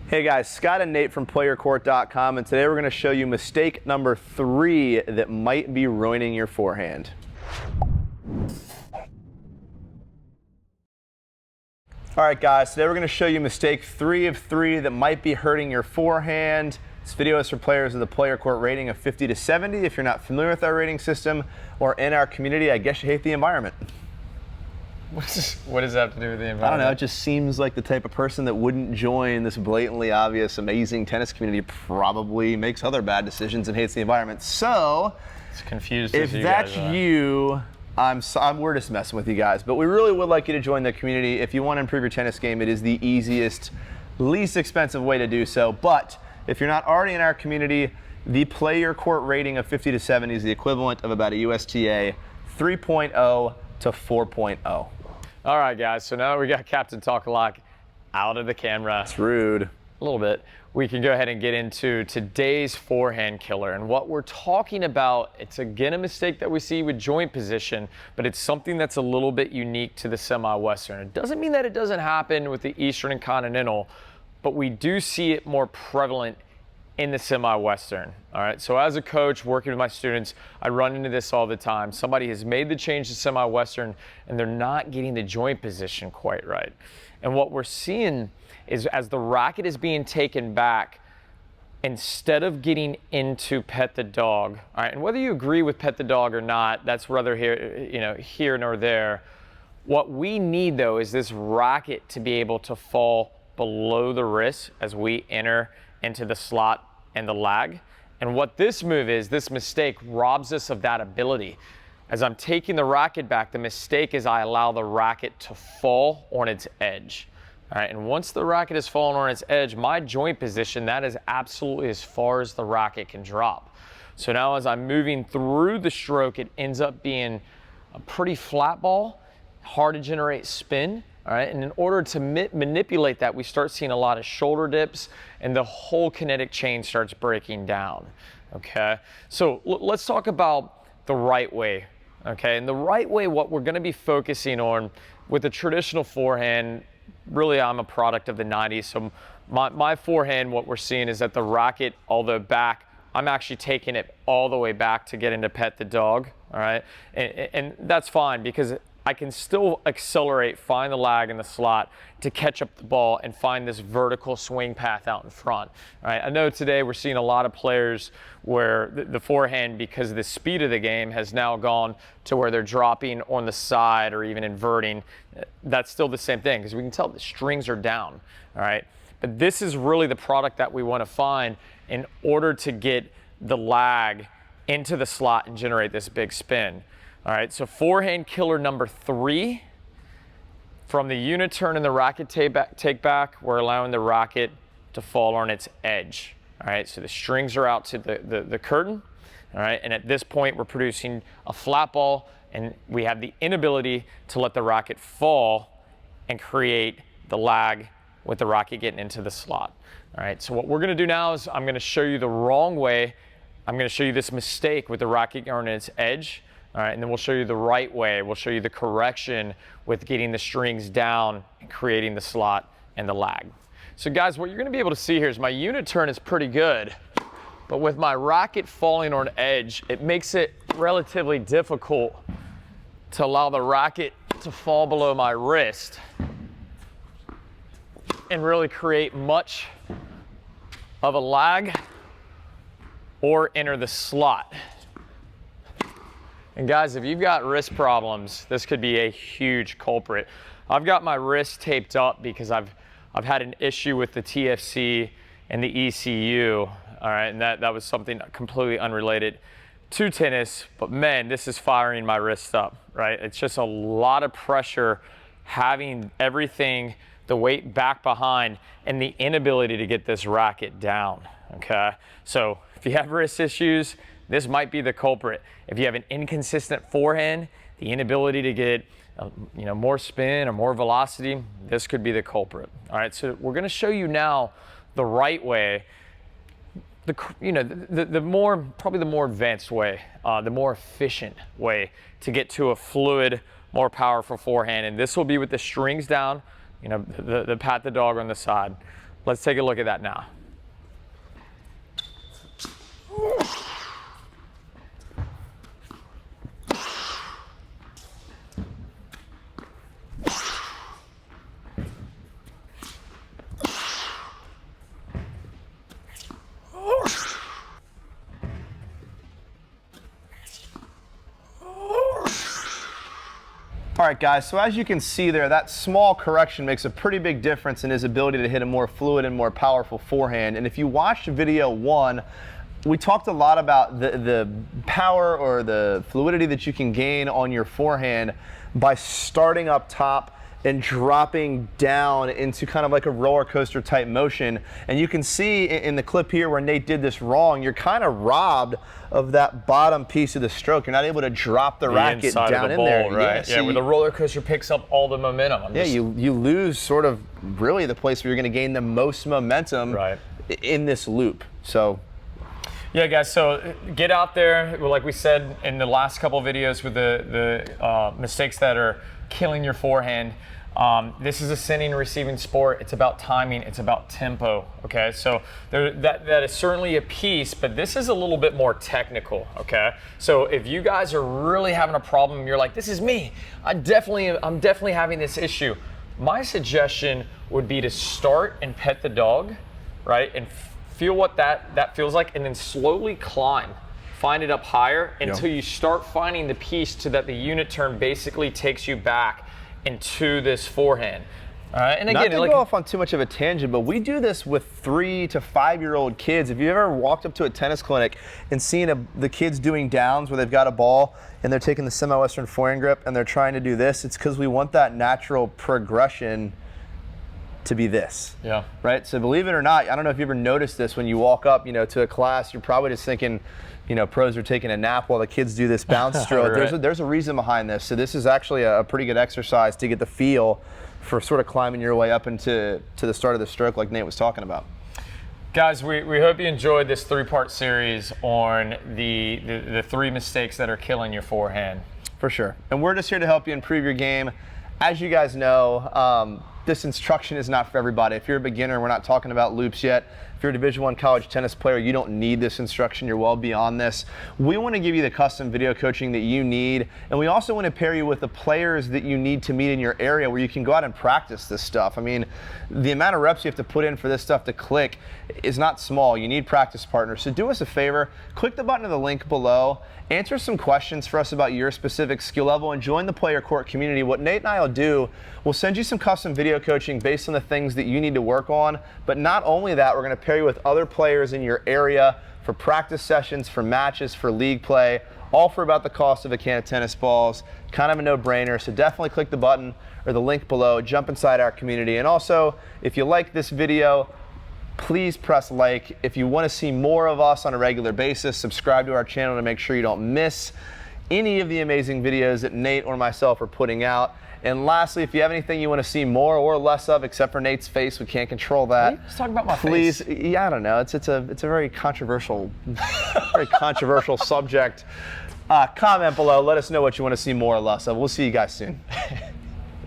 Hey guys, Scott and Nate from PlayYourCourt.com, and today we're going to show you mistake number 3 that might be ruining your forehand. Alright guys, today we're going to show you mistake 3 of 3 that might be hurting your forehand. This video is for players with a PlayYourCourt rating of 50 to 70. If you're not familiar with our rating system or in our community, I guess you hate the environment. What does that have to do with the environment? I don't know, it just seems like the type of person that wouldn't join this blatantly obvious, amazing tennis community probably makes other bad decisions and hates the environment. So, it's confused if that's you, we're just messing with you guys. But we really would like you to join the community. If you want to improve your tennis game, it is the easiest, least expensive way to do so. But if you're not already in our community, the PlayYourCourt rating of 50 to 70 is the equivalent of about a USTA 3.0 to 4.0. All right, guys, so now that we got Captain Talk-A-Lot out of the camera. It's rude. A little bit. We can go ahead and get into today's forehand killer. And what we're talking about, it's again a mistake that we see with joint position, but it's something that's a little bit unique to the semi-Western. It doesn't mean that it doesn't happen with the Eastern and Continental, but we do see it more prevalent in the semi-Western. All right, so as a coach working with my students, I run into this all the time. Somebody has made the change to semi-Western and they're not getting the joint position quite right. And what we're seeing is as the racket is being taken back, instead of getting into pet the dog, all right, and whether you agree with pet the dog or not, that's rather here nor there. What we need though is this racket to be able to fall below the wrist as we enter into the slot and the lag. And what this move is, this mistake robs us of that ability. As I'm taking the racket back, the mistake is I allow the racket to fall on its edge. All right, and once the racket has fallen on its edge, my joint position, that is absolutely as far as the racket can drop. So now as I'm moving through the stroke, it ends up being a pretty flat ball, hard to generate spin. All right, and in order to manipulate that, we start seeing a lot of shoulder dips and the whole kinetic chain starts breaking down, okay? So let's talk about the right way, okay? And the right way, what we're gonna be focusing on with the traditional forehand, really I'm a product of the 90s, so my forehand, what we're seeing is that the racket, although back, I'm actually taking it all the way back to get into pet the dog, all right? And that's fine because I can still accelerate, find the lag in the slot to catch up the ball and find this vertical swing path out in front. All right, I know today we're seeing a lot of players where the forehand, because of the speed of the game, has now gone to where they're dropping on the side or even inverting. That's still the same thing because we can tell the strings are down, all right? But this is really the product that we want to find in order to get the lag into the slot and generate this big spin. All right, so forehand killer number 3, from the unit turn and the racket take back, we're allowing the racket to fall on its edge. All right, so the strings are out to the curtain. All right, and at this point, we're producing a flat ball, and we have the inability to let the racket fall and create the lag with the racket getting into the slot. All right, so what we're gonna do now is I'm gonna show you the wrong way. I'm gonna show you this mistake with the racket going on its edge. All right, and then we'll show you the right way. We'll show you the correction with getting the strings down and creating the slot and the lag. So guys, what you're gonna be able to see here is my unit turn is pretty good, but with my racket falling on edge, it makes it relatively difficult to allow the racket to fall below my wrist and really create much of a lag or enter the slot. And guys, if you've got wrist problems, this could be a huge culprit. I've got my wrist taped up because I've had an issue with the TFC and the ECU, all right, and that was something completely unrelated to tennis, but man, this is firing my wrist up, right? It's just a lot of pressure having everything, the weight back behind, and the inability to get this racket down, okay? So if you have wrist issues, this might be the culprit. If you have an inconsistent forehand, the inability to get more spin or more velocity, this could be the culprit. All right, so we're gonna show you now the right way, probably the more advanced way, the more efficient way to get to a fluid, more powerful forehand. And this will be with the strings down, the pat the dog on the side. Let's take a look at that now. All right, guys, so as you can see there, that small correction makes a pretty big difference in his ability to hit a more fluid and more powerful forehand. And if you watched video 1, we talked a lot about the power or the fluidity that you can gain on your forehand by starting up top and dropping down into kind of like a roller coaster type motion. And you can see in the clip here where Nate did this wrong, you're kind of robbed of that bottom piece of the stroke. You're not able to drop the racket down in there. Right? Yeah, where the roller coaster picks up all the momentum. You lose sort of really the place where you're going to gain the most momentum in this loop. So. Yeah, guys, so get out there, like we said in the last couple of videos with the mistakes that are killing your forehand. This is a sending and receiving sport. It's about timing. It's about tempo, okay? So that is certainly a piece, but this is a little bit more technical, okay? So if you guys are really having a problem, you're like, this is me. I'm definitely having this issue. My suggestion would be to start and pet the dog, right? And feel what that feels like, and then slowly climb. Find it up higher until you start finding the piece so that the unit turn basically takes you back into this forehand. All right, and again, not to go off on too much of a tangent, but we do this with 3 to 5-year-old kids. If you ever walked up to a tennis clinic and seen the kids doing downs where they've got a ball and they're taking the semi-western forehand grip and they're trying to do this, it's because we want that natural progression to be this. Yeah. Right? So believe it or not, I don't know if you ever noticed this when you walk up, to a class, you're probably just thinking, pros are taking a nap while the kids do this bounce stroke. Right. There's a reason behind this. So this is actually a pretty good exercise to get the feel for sort of climbing your way up into the start of the stroke like Nate was talking about. Guys, we hope you enjoyed this 3-part series on the 3 mistakes that are killing your forehand. For sure. And we're just here to help you improve your game. As you guys know, this instruction is not for everybody. If you're a beginner, we're not talking about loops yet. If you're a Division I college tennis player, you don't need this instruction. You're well beyond this. We want to give you the custom video coaching that you need, and we also want to pair you with the players that you need to meet in your area where you can go out and practice this stuff. I mean, the amount of reps you have to put in for this stuff to click is not small. You need practice partners. So do us a favor, click the button in the link below, answer some questions for us about your specific skill level, and join the Play Your Court community. What Nate and I will do, we'll send you some custom video coaching based on the things that you need to work on, but not only that, we're going to pair you with other players in your area for practice sessions, for matches, for league play, all for about the cost of a can of tennis balls. Kind of a no-brainer, so definitely click the button or the link below, jump inside our community. And also, if you like this video, please press like. If you want to see more of us on a regular basis, subscribe to our channel to make sure you don't miss any of the amazing videos that Nate or myself are putting out. And lastly, if you have anything you want to see more or less of, except for Nate's face, we can't control that. Let's talk about my face. Please, yeah, I don't know. It's a very controversial, subject. Comment below. Let us know what you want to see more or less of. We'll see you guys soon.